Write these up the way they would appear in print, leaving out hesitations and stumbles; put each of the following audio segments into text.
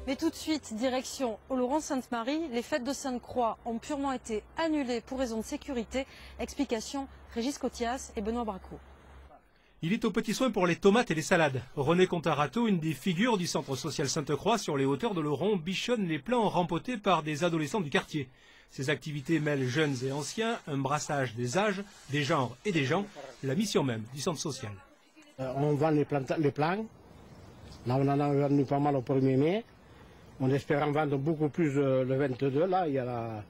Mais tout de suite, direction Oloron-Sainte-Marie, les fêtes de Sainte-Croix ont purement été annulées pour raison de sécurité. Explication, Régis Cotias et Benoît Bracco. Il est aux petits soins pour les tomates et les salades. René Contarato, une des figures du centre social Sainte-Croix sur les hauteurs de l'Oloron, bichonne les plans rempotés par des adolescents du quartier. Ces activités mêlent jeunes et anciens, un brassage des âges, des genres et des gens, la mission même du centre social. On vend les plants. Là, on en a vendu pas mal au 1er mai. On espère en vendre beaucoup plus le 22. Là, il y a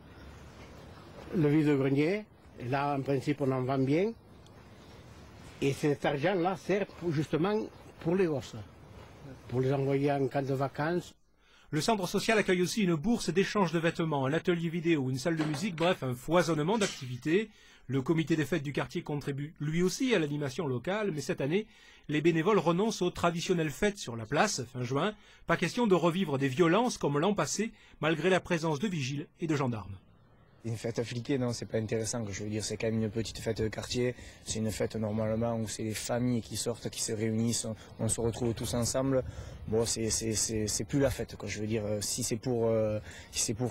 le vide-grenier. Et là, en principe, on en vend bien. Et cet argent-là sert justement pour les gosses, pour les envoyer en camp de vacances. Le centre social accueille aussi une bourse d'échange de vêtements, un atelier vidéo, une salle de musique, bref, un foisonnement d'activités. Le comité des fêtes du quartier contribue lui aussi à l'animation locale, mais cette année, les bénévoles renoncent aux traditionnelles fêtes sur la place, fin juin. Pas question de revivre des violences comme l'an passé, malgré la présence de vigiles et de gendarmes. Une fête fliquée, non, c'est pas intéressant. Je veux dire, c'est quand même une petite fête de quartier. C'est une fête normalement où c'est les familles qui sortent, qui se réunissent, on se retrouve tous ensemble. Bon, c'est plus la fête, quoi. Je veux dire, si c'est pour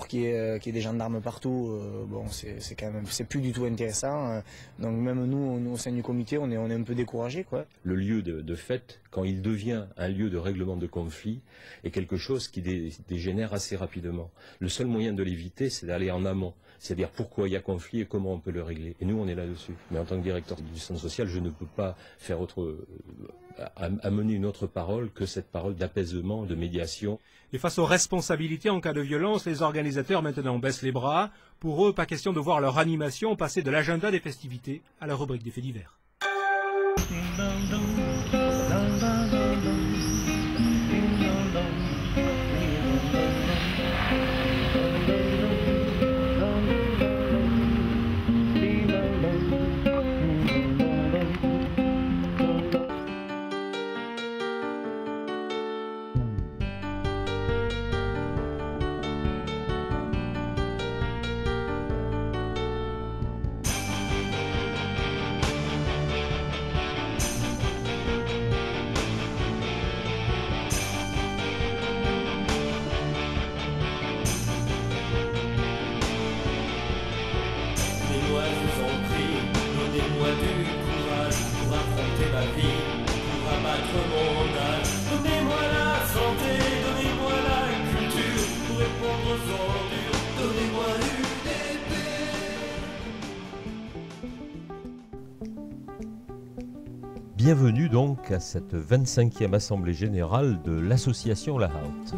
qu'il y ait des gendarmes partout, bon, c'est quand même, c'est plus du tout intéressant. Donc même nous au sein du comité, on est un peu découragés, quoi. Le lieu de fête, quand il devient un lieu de règlement de conflit, est quelque chose qui dégénère assez rapidement. Le seul moyen de l'éviter, c'est d'aller en amont. C'est-à-dire pourquoi il y a conflit et comment on peut le régler. Et nous, on est là-dessus. Mais en tant que directeur du centre social, je ne peux pas faire amener une autre parole que cette parole d'apaisement, de médiation. Et face aux responsabilités en cas de violence, les organisateurs maintenant baissent les bras. Pour eux, pas question de voir leur animation passer de l'agenda des festivités à la rubrique des faits divers. Bienvenue donc à cette 25e Assemblée Générale de l'association La Haute.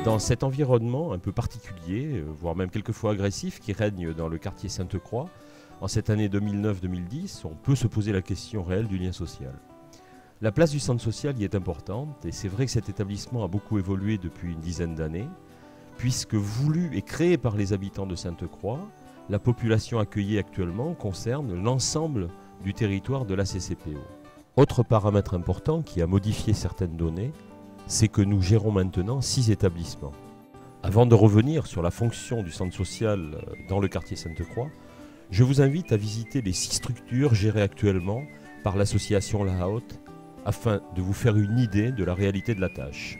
Dans cet environnement un peu particulier, voire même quelquefois agressif, qui règne dans le quartier Sainte-Croix, en cette année 2009-2010, on peut se poser la question réelle du lien social. La place du centre social y est importante, et c'est vrai que cet établissement a beaucoup évolué depuis une dizaine d'années, puisque voulu et créé par les habitants de Sainte-Croix, la population accueillie actuellement concerne l'ensemble du territoire de la CCPO. Autre paramètre important qui a modifié certaines données, c'est que nous gérons maintenant 6 établissements. Avant de revenir sur la fonction du centre social dans le quartier Sainte-Croix, je vous invite à visiter les 6 structures gérées actuellement par l'association La Haute afin de vous faire une idée de la réalité de la tâche.